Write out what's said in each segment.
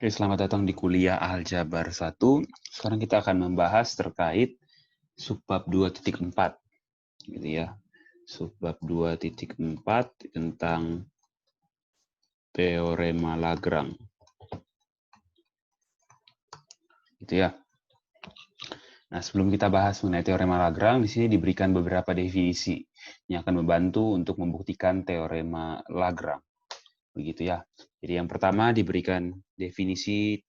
Oke, selamat datang di kuliah Aljabar 1. Sekarang kita akan membahas terkait subbab 2.4 gitu ya. Subbab 2.4 tentang teorema Lagrange. Gitu ya. Nah, sebelum kita bahas mengenai teorema Lagrange, di sini diberikan beberapa definisi yang akan membantu untuk membuktikan teorema Lagrange. Begitu ya. Jadi yang pertama diberikan definisi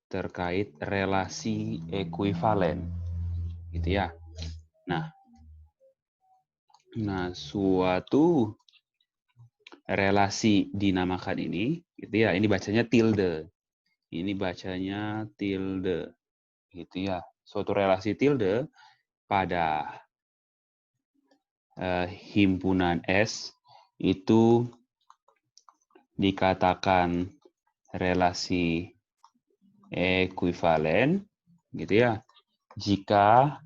terkait relasi ekuivalen. Gitu ya. Nah, suatu relasi dinamakan ini, gitu ya. Ini bacanya tilde. Ini bacanya tilde, gitu ya. Suatu relasi tilde pada himpunan S itu dikatakan relasi ekuivalen, gitu ya. Jika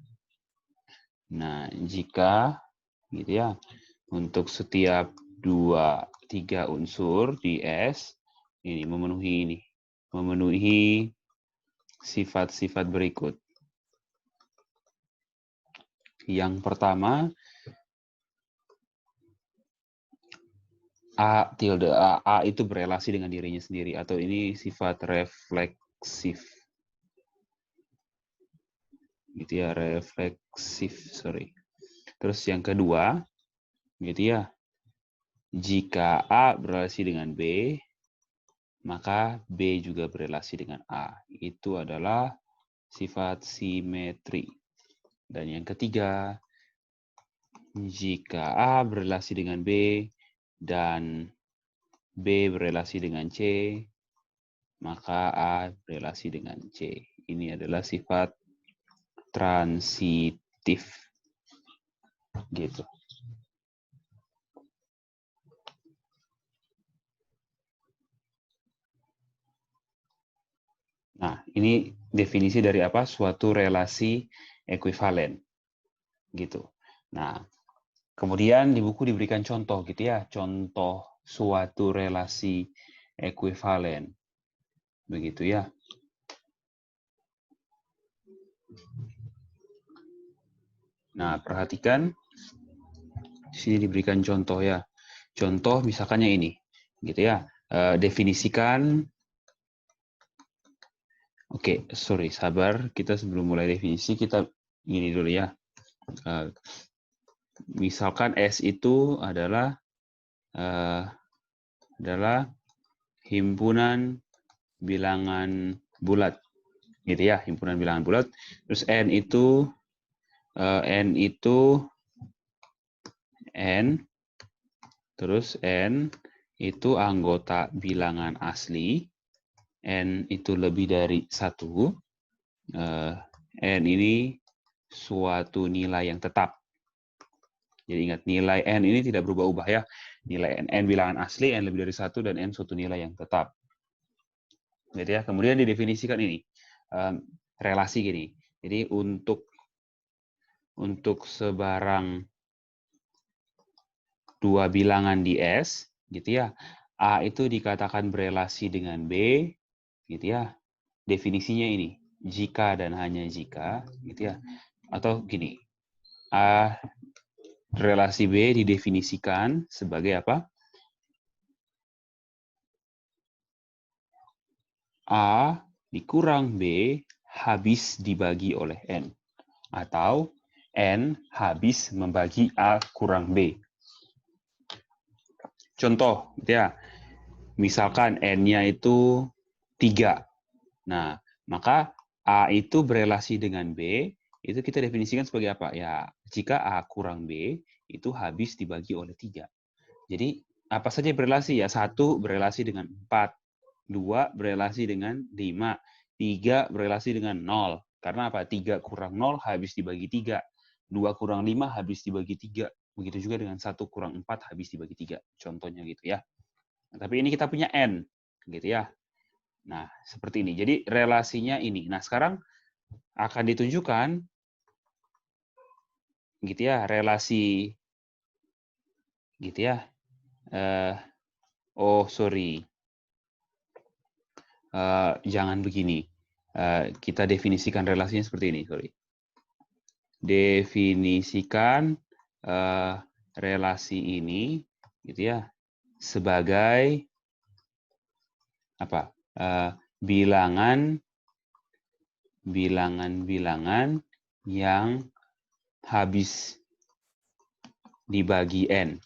gitu ya, untuk setiap 2-3 unsur di S ini memenuhi sifat-sifat berikut. Yang pertama, A tilde A itu berelasi dengan dirinya sendiri atau ini sifat refleksif. Gitu ya, Terus yang kedua, gitu ya. Jika A berelasi dengan B, maka B juga berelasi dengan A. Itu adalah sifat simetri. Dan yang ketiga, jika A berelasi dengan B dan B berelasi dengan C, maka A berelasi dengan C. Ini adalah sifat transitif. Gitu. Nah, ini definisi dari apa? Suatu relasi ekuivalen. Gitu. Nah, kemudian di buku diberikan contoh gitu ya, contoh suatu relasi ekuivalen. Begitu ya. Nah, perhatikan di sini diberikan contoh ya. Contoh misalkannya ini, gitu ya. Definisikan. Oke, sorry, sabar. Kita sebelum mulai definisi kita ini dulu ya. Misalkan S itu adalah himpunan bilangan bulat, gitu ya, himpunan bilangan bulat. Terus N itu terus N itu anggota bilangan asli, N itu lebih dari 1, N ini suatu nilai yang tetap. Jadi ingat, nilai N ini tidak berubah-ubah ya. Nilai N bilangan asli, N lebih dari 1, dan N suatu nilai yang tetap. Gitu ya. Kemudian didefinisikan ini, relasi gini. Jadi untuk sebarang dua bilangan di S, gitu ya, A itu dikatakan berelasi dengan B, gitu ya. Definisinya ini, jika dan hanya jika, gitu ya. Atau gini, A relasi B didefinisikan sebagai apa? A dikurang B habis dibagi oleh N. Atau N habis membagi A kurang B. Contoh, ya, misalkan N-nya itu 3. Nah, maka A itu berelasi dengan B, itu kita definisikan sebagai apa? Ya, jika A kurang B, itu habis dibagi oleh 3. Jadi, apa saja berelasi? Ya, 1 berelasi dengan 4, 2 berelasi dengan 5, 3 berelasi dengan 0. Karena apa? 3 kurang 0 habis dibagi 3. 2 kurang 5 habis dibagi 3. Begitu juga dengan 1 kurang 4 habis dibagi 3. Contohnya gitu ya. Nah, tapi ini kita punya N. Gitu ya. Nah, seperti ini. Jadi relasinya ini. Nah, sekarang akan ditunjukkan gitu ya, relasi gitu ya. Sorry. jangan begini. Kita definisikan relasinya seperti ini, sorry. Definisikan relasi ini, gitu ya, sebagai apa? Bilangan-bilangan yang habis dibagi n,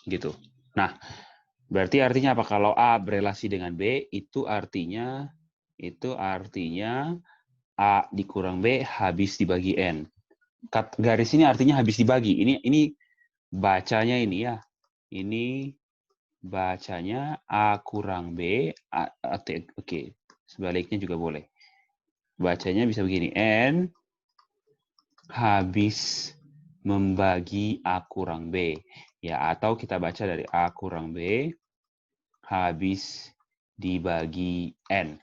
gitu. Nah, berarti artinya apa? Kalau A berelasi dengan B, itu artinya A dikurang B habis dibagi N. Garis ini artinya habis dibagi. Ini bacanya ini ya. Ini bacanya A kurang B. Oke, sebaliknya juga boleh. Bacanya bisa begini. N habis membagi A kurang B. Ya, atau kita baca dari A kurang B habis dibagi N.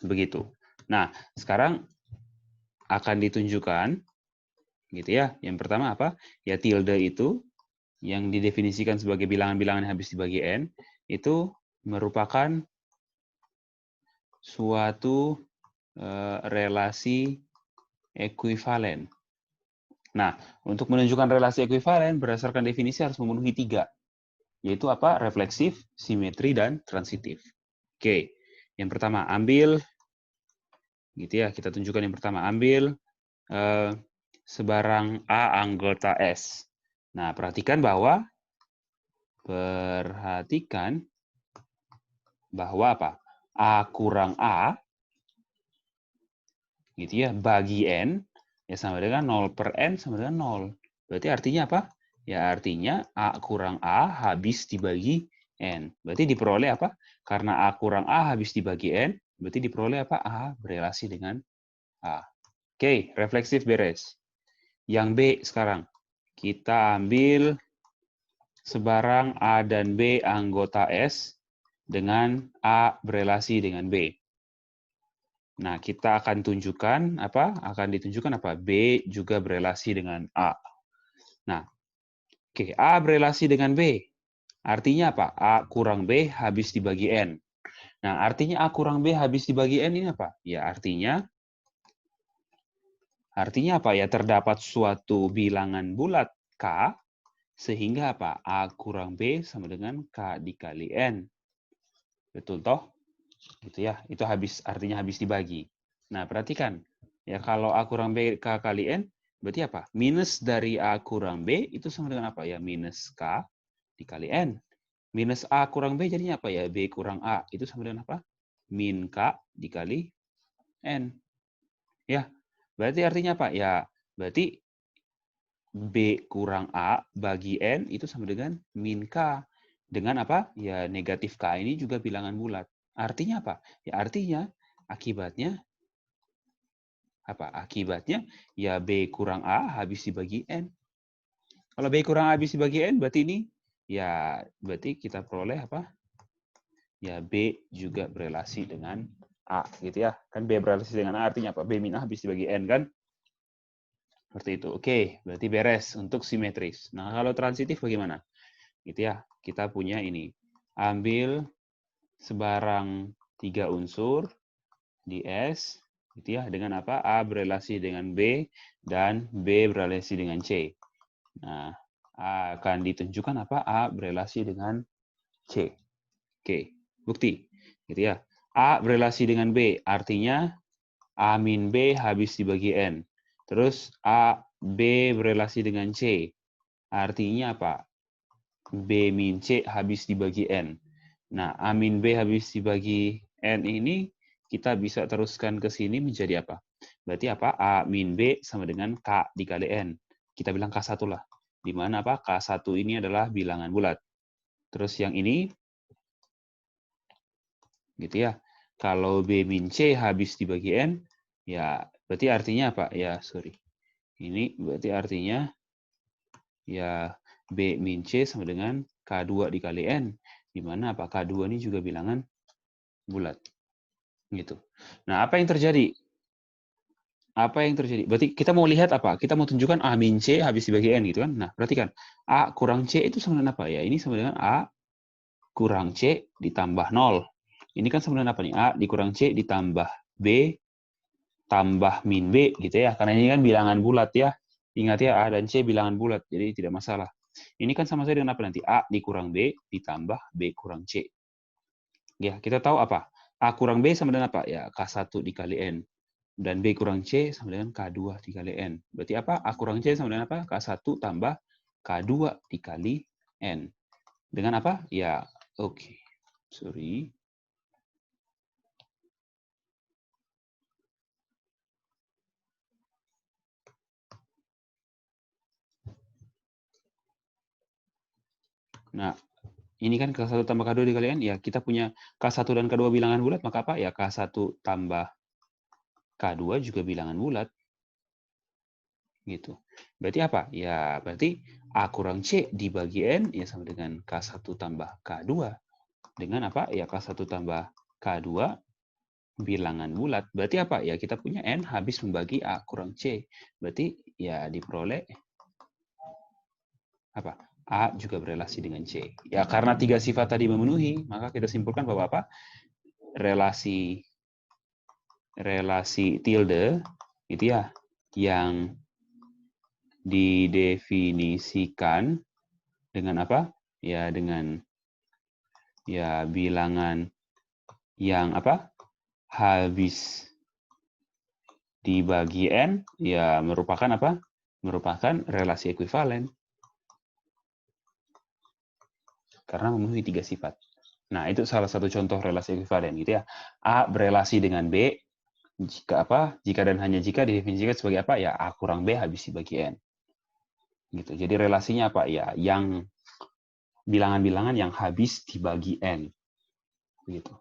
Begitu. Nah, sekarang akan ditunjukkan, gitu ya. Yang pertama apa? Ya tilde itu, yang didefinisikan sebagai bilangan-bilangan yang habis dibagi N, itu merupakan suatu relasi ekuivalen. Nah, untuk menunjukkan relasi ekuivalen, berdasarkan definisi harus memenuhi 3. Yaitu apa? Refleksif, simetri, dan transitif. Oke, yang pertama ambil, gitu ya, kita tunjukkan yang pertama, ambil sebarang A anggota S. Nah, perhatikan bahwa apa? A kurang A, gitu ya, bagi N, ya sama dengan 0 per N sama dengan 0. Berarti artinya apa? Ya artinya A kurang A habis dibagi N. Berarti diperoleh apa? Karena A kurang A habis dibagi N, berarti diperoleh apa? A berelasi dengan A. Oke, refleksif beres. Yang B sekarang. Kita ambil sebarang A dan B anggota S dengan A berelasi dengan B. Nah, kita akan tunjukkan apa? Akan ditunjukkan apa? B juga berelasi dengan A. Nah, oke, A berelasi dengan B. Artinya apa? A kurang B habis dibagi N. Nah, artinya A kurang B habis dibagi N ini apa? Ya, artinya apa? Ya, terdapat suatu bilangan bulat K, sehingga apa? A kurang B sama dengan K dikali N. Betul toh? Gitu ya. Itu artinya habis dibagi. Nah, perhatikan. Ya, kalau A kurang B K kali N, berarti apa? Minus dari A kurang B itu sama dengan apa? Ya, minus K dikali N. Minus A kurang B jadinya apa ya? B kurang A. Itu sama dengan apa? Min K dikali N. Ya, berarti artinya apa? Ya, berarti B kurang A bagi N itu sama dengan min K. Dengan apa? Ya, negatif K ini juga bilangan bulat. Artinya apa? Ya, artinya akibatnya apa? Akibatnya ya B kurang A habis dibagi N. Kalau B kurang A habis dibagi N, berarti ini ya berarti kita peroleh apa? Ya B juga berelasi dengan A gitu ya. Kan B berelasi dengan A artinya apa? B min A habis dibagi N kan? Seperti itu. Oke, berarti beres untuk simetris. Nah, kalau transitif bagaimana? Gitu ya. Kita punya ini. Ambil sebarang 3 unsur di S gitu ya, dengan apa? A berelasi dengan B dan B berelasi dengan C. Nah, akan ditunjukkan apa? A berelasi dengan C. Oke, bukti. Gitu ya. A berelasi dengan B, artinya A min B habis dibagi N. Terus A, B berelasi dengan C, artinya apa? B min C habis dibagi N. Nah, A min B habis dibagi N ini, kita bisa teruskan ke sini menjadi apa? Berarti apa? A min B sama dengan K dikali N. Kita bilang K1 lah. Di mana apa? K1 ini adalah bilangan bulat. Terus yang ini, gitu ya. Kalau B min C habis dibagi N, ya berarti artinya apa? Ya, sorry. Ini berarti artinya ya B min C sama dengan K2 dikali N. Di mana apa? K2 ini juga bilangan bulat. Gitu. Nah, apa yang terjadi? Apa yang terjadi? Berarti kita mau lihat apa? Kita mau tunjukkan A min C habis dibagi N gitu kan. Nah, perhatikan. A kurang C itu sama dengan apa ya? Ini sama dengan A kurang C ditambah 0. Ini kan sebenarnya apa nih? A dikurang C ditambah B tambah min B gitu ya. Karena ini kan bilangan bulat ya. Ingat ya, A dan C bilangan bulat, jadi tidak masalah. Ini kan sama saja dengan apa nanti? A dikurang B ditambah B kurang C. Ya, kita tahu apa? A kurang B sama dengan apa? Ya, K1 dikali N. Dan B kurang C sama dengan K2 dikali N. Berarti apa? A kurang C sama dengan apa? K1 tambah K2 dikali N. Dengan apa? Ya, oke. Sorry. Nah, ini kan K1 tambah K2 dikali N. Ya, kita punya K1 dan K2 bilangan bulat, maka apa? Ya, K1 tambah K2 juga bilangan bulat. Gitu. Berarti apa? Ya, berarti A kurang C dibagi N, ya sama dengan K1 tambah K2. Dengan apa? Ya, K1 tambah K2 bilangan bulat. Berarti apa? Ya, kita punya N habis membagi A kurang C. Berarti ya diperoleh apa? A juga berelasi dengan C. Ya, karena tiga sifat tadi memenuhi, maka kita simpulkan bahwa apa? Relasi tilde itu ya yang didefinisikan dengan apa? Ya dengan ya bilangan yang apa? Habis dibagi N ya merupakan apa? Merupakan relasi ekuivalen. Karena memenuhi tiga sifat. Nah, itu salah satu contoh relasi ekuivalen gitu ya. A berelasi dengan B jika apa? Jika dan hanya jika didefinisikan sebagai apa? Ya A kurang B habis dibagi N. Gitu. Jadi relasinya apa? Ya yang bilangan-bilangan yang habis dibagi N. Begitu.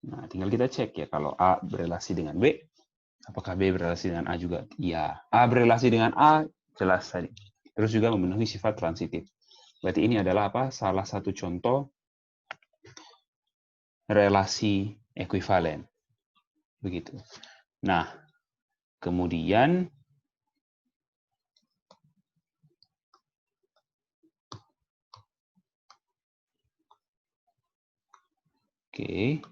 Nah, tinggal kita cek ya kalau A berelasi dengan B, apakah B berelasi dengan A juga? Iya. A berelasi dengan A, jelas tadi. Terus juga memenuhi sifat transitif. Berarti ini adalah apa? Salah satu contoh relasi ekuivalen. Begitu. Nah, kemudian oke.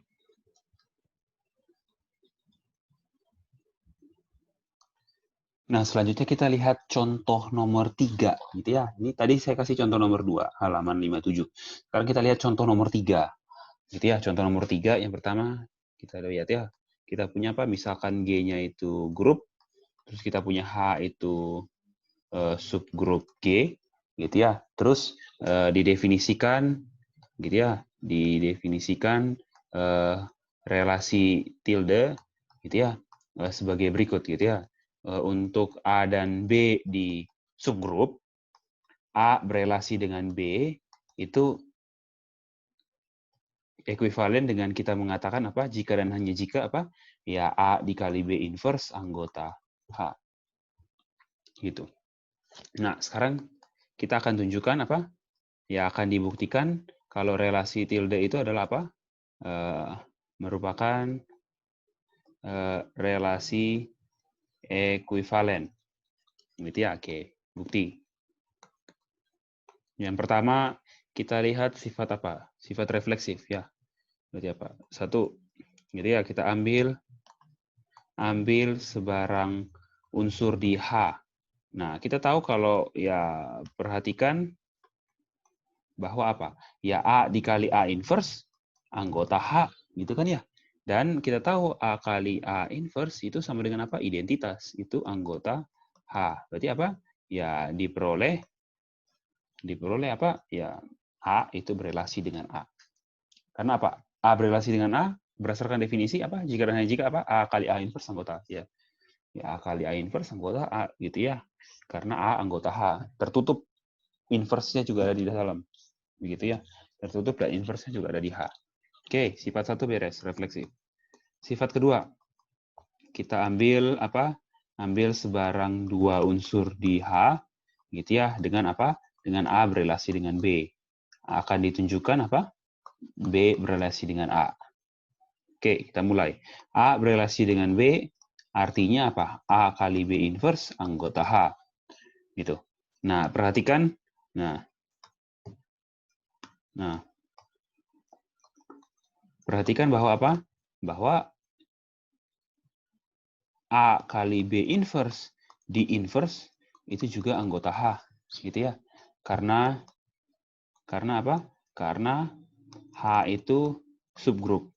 Nah, selanjutnya kita lihat contoh nomor 3 gitu ya. Ini tadi saya kasih contoh nomor 2, halaman 57. Sekarang kita lihat contoh nomor 3. Gitu ya, contoh nomor 3 yang pertama kita lihat ya. Kita punya apa? Misalkan G-nya itu grup, terus kita punya H itu subgrup G gitu ya. Terus didefinisikan gitu ya, didefinisikan relasi tilde gitu ya sebagai berikut gitu ya. Untuk A dan B di subgrup, A berelasi dengan B itu ekuivalen dengan kita mengatakan apa? Jika dan hanya jika apa? Ya A dikali B inverse anggota H. Gitu. Nah, sekarang kita akan tunjukkan apa? Ya akan dibuktikan kalau relasi tilde itu adalah apa? Merupakan relasi ekuivalen. Gitu ya, oke. Bukti. Yang pertama, kita lihat sifat apa? Sifat refleksif ya. Berarti apa? Satu, gitu ya, kita ambil sebarang unsur di H. Nah, kita tahu kalau ya perhatikan bahwa apa? Ya A dikali A inverse anggota H, gitu kan ya. Dan kita tahu A kali A inverse itu sama dengan apa? Identitas, itu anggota H. Berarti apa? Ya diperoleh apa? Ya A itu berelasi dengan A. Karena apa? A berelasi dengan A berdasarkan definisi apa? Jika dan hanya jika apa? A kali A inverse anggota ya. Ya A kali A inverse anggota A gitu ya. Karena A anggota H, tertutup inverse-nya juga ada di dalam. Begitu ya. Tertutup dan inverse-nya juga ada di H. Oke, sifat satu beres, refleksif. Sifat kedua, kita ambil apa? Ambil sebarang dua unsur di H, gitu ya, dengan apa? Dengan A berelasi dengan B. Akan ditunjukkan apa? B berelasi dengan A. Oke, kita mulai. A berelasi dengan B, artinya apa? A kali B inverse anggota H. Gitu. Nah, perhatikan. Nah, Perhatikan bahwa apa? Bahwa A kali B inverse di inverse itu juga anggota H, gitu ya. Karena apa? Karena H itu subgrup.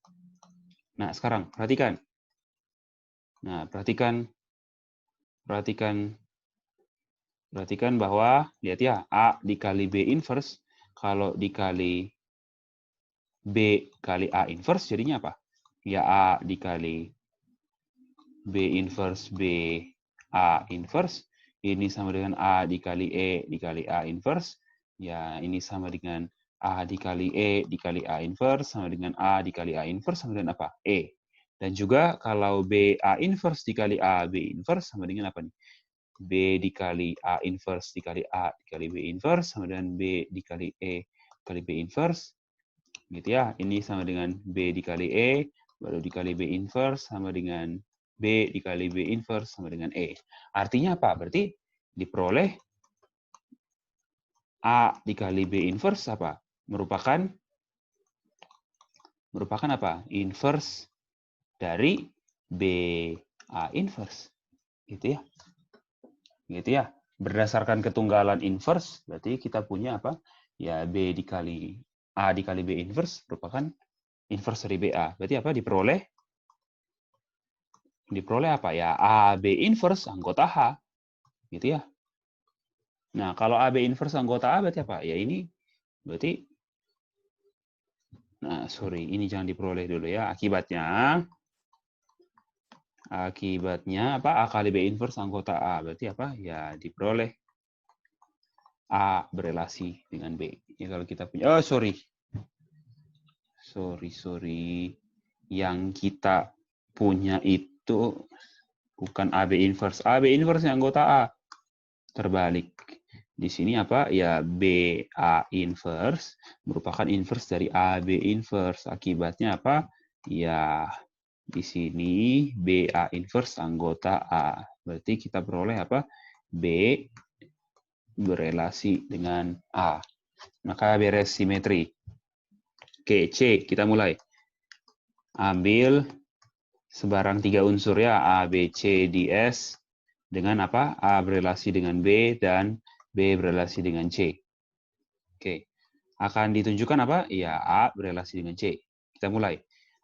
Nah, sekarang perhatikan. Nah, perhatikan bahwa lihat ya, A dikali B inverse kalau dikali B kali A inverse jadinya apa? Ya A dikali B inverse B A inverse, ini sama dengan A dikali E dikali A inverse, ya ini sama dengan A dikali E dikali A inverse, sama dengan A dikali A inverse, sama dengan apa? E. Dan juga kalau B A inverse dikali A B inverse, sama dengan apa nih? B dikali A inverse dikali A dikali B inverse, sama dengan B dikali E dikali B inverse, gitu ya. Ini sama dengan B dikali E, baru dikali B inverse, sama dengan B dikali B inverse, sama dengan E. Artinya apa? Berarti diperoleh A dikali B inverse apa? Merupakan apa? Inverse dari B A inverse. Gitu ya. Gitu ya. Berdasarkan ketunggalan inverse, berarti kita punya apa? Ya B dikali A dikali B inverse merupakan inverse dari BA. Berarti apa? Diperoleh apa ya? AB inverse anggota H, gitu ya. Nah, kalau AB inverse anggota A berarti apa? Ya ini berarti, nah sorry, ini jangan diperoleh dulu ya. Akibatnya apa? A kali B inverse anggota A. Berarti apa? Ya diperoleh A berelasi dengan B. Ya kalau kita punya, oh sorry. Yang kita punya itu bukan AB inverse. AB inverse yang anggota A. Terbalik. Di sini apa? Ya BA inverse merupakan inverse dari AB inverse. Akibatnya apa? Ya di sini BA inverse anggota A. Berarti kita peroleh apa? B berelasi dengan A. Maka beres simetri. Oke, C. Kita mulai. Ambil sebarang 3 unsur ya. A, B, C, D, S. Dengan apa? A berelasi dengan B dan B berelasi dengan C. Oke. Akan ditunjukkan apa? Ya, A berelasi dengan C. Kita mulai.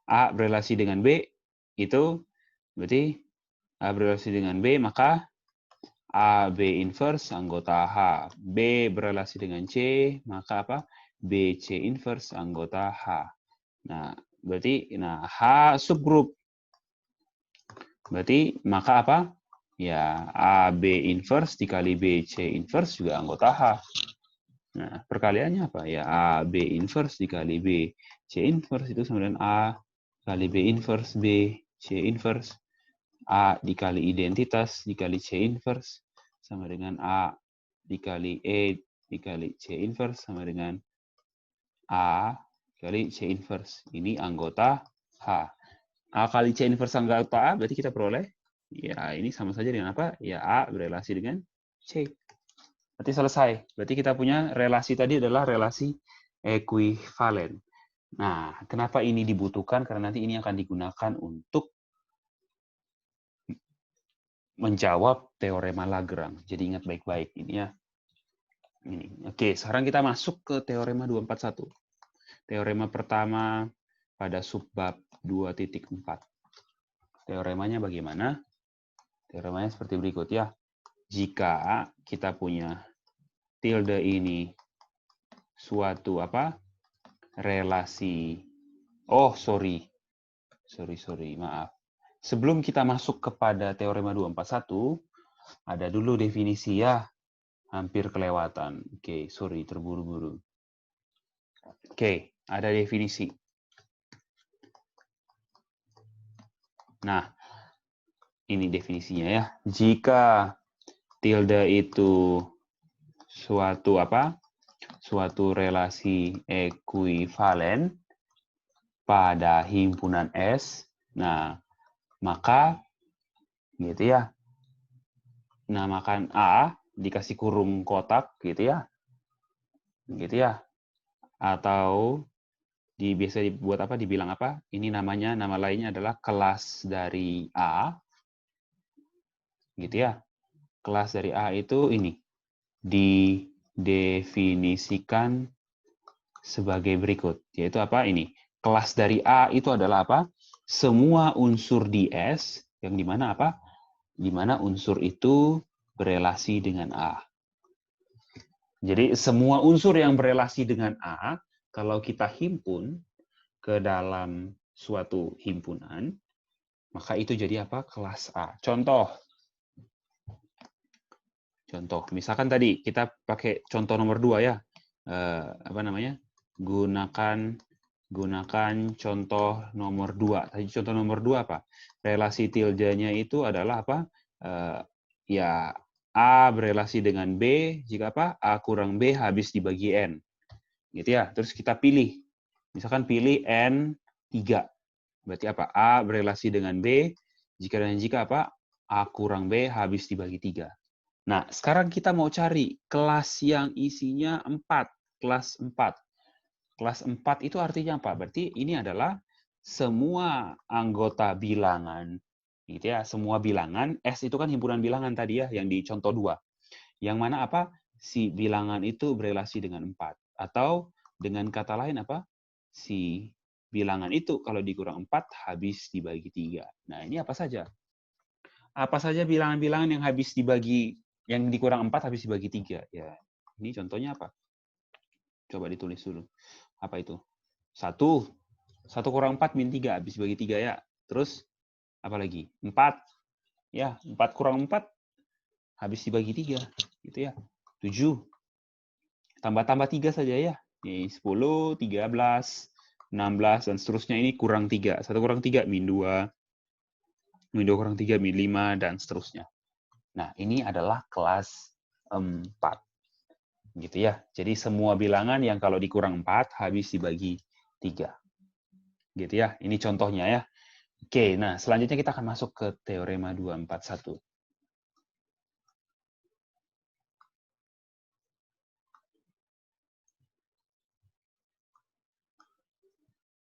A berelasi dengan B, itu berarti A berelasi dengan B, maka A, B inverse anggota H. B berelasi dengan C, maka apa? B, C inverse anggota H. Nah, berarti H subgrup. Berarti maka apa? Ya, A, B inverse dikali B, C inverse juga anggota H. Nah, perkaliannya apa? Ya, A, B inverse dikali B, C inverse itu sama dengan A kali B inverse B, C inverse. A dikali identitas dikali C inverse sama dengan A dikali E dikali C inverse sama dengan A kali C inverse. Ini anggota H. A kali C inverse anggota A berarti kita peroleh, ya ini sama saja dengan apa? Ya A berelasi dengan C. Berarti selesai. Berarti kita punya relasi tadi adalah relasi ekuivalen. Nah, kenapa ini dibutuhkan? Karena nanti ini akan digunakan untuk menjawab teorema Lagrange. Jadi ingat baik-baik ini ya. Ini. Oke, sekarang kita masuk ke teorema 241. Teorema pertama pada subbab 2.4. Teoremanya bagaimana? Teoremanya seperti berikut ya. Jika kita punya tilde ini suatu apa? Relasi. Oh, sorry, maaf. Sebelum kita masuk kepada teorema 241, ada dulu definisi ya. Hampir kelewatan. Oke, sorry, terburu-buru. Oke, ada definisi. Nah, ini definisinya ya. Jika tilde itu suatu apa? Suatu relasi ekuivalen pada himpunan S. Nah, maka gitu ya. Namakan A dikasih kurung kotak gitu ya. Gitu ya. Atau biasa dibuat apa? Dibilang apa? Ini namanya, nama lainnya adalah kelas dari A. Gitu ya. Kelas dari A itu ini. Didefinisikan sebagai berikut. Yaitu apa? Ini. Kelas dari A itu adalah apa? Semua unsur di S, yang dimana apa? Dimana unsur itu berelasi dengan A. Jadi semua unsur yang berelasi dengan A, kalau kita himpun ke dalam suatu himpunan, maka itu jadi apa? Kelas A. Contoh, misalkan tadi kita pakai contoh nomor 2 ya. Apa namanya? Gunakan contoh nomor 2. Tadi contoh nomor 2 apa? Relasi tildenya itu adalah apa? Ya A berelasi dengan B jika apa? A kurang B habis dibagi N. Gitu ya. Terus kita pilih. Misalkan pilih N 3. Berarti apa? A berelasi dengan B jika dan jika apa? A kurang B habis dibagi 3. Nah, sekarang kita mau cari kelas yang isinya 4. Kelas 4. Kelas 4 itu artinya apa? Berarti ini adalah semua anggota bilangan. Gitu ya, semua bilangan. S itu kan himpunan bilangan tadi ya, yang di contoh 2. Yang mana apa? Si bilangan itu berelasi dengan 4. Atau dengan kata lain apa? Si bilangan itu kalau dikurang 4 habis dibagi 3. Nah, ini apa saja? Apa saja bilangan-bilangan yang habis dibagi, yang dikurang 4 habis dibagi 3? Ya, ini contohnya apa? Coba ditulis dulu. Apa itu? 1. 1 kurang 4 min 3 habis dibagi 3 ya. Terus apa lagi? 4. Ya, 4 kurang 4 habis dibagi 3. Gitu ya. 7. Tambah-tambah 3 saja ya. Ini 10, 13, 16, dan seterusnya ini kurang 3. 1 kurang 3, min 2. Min 2 kurang 3, min 5, dan seterusnya. Nah, ini adalah kelas 4. Gitu ya. Jadi semua bilangan yang kalau dikurang 4 habis dibagi 3. Gitu ya. Ini contohnya ya. Oke, nah selanjutnya kita akan masuk ke teorema 241.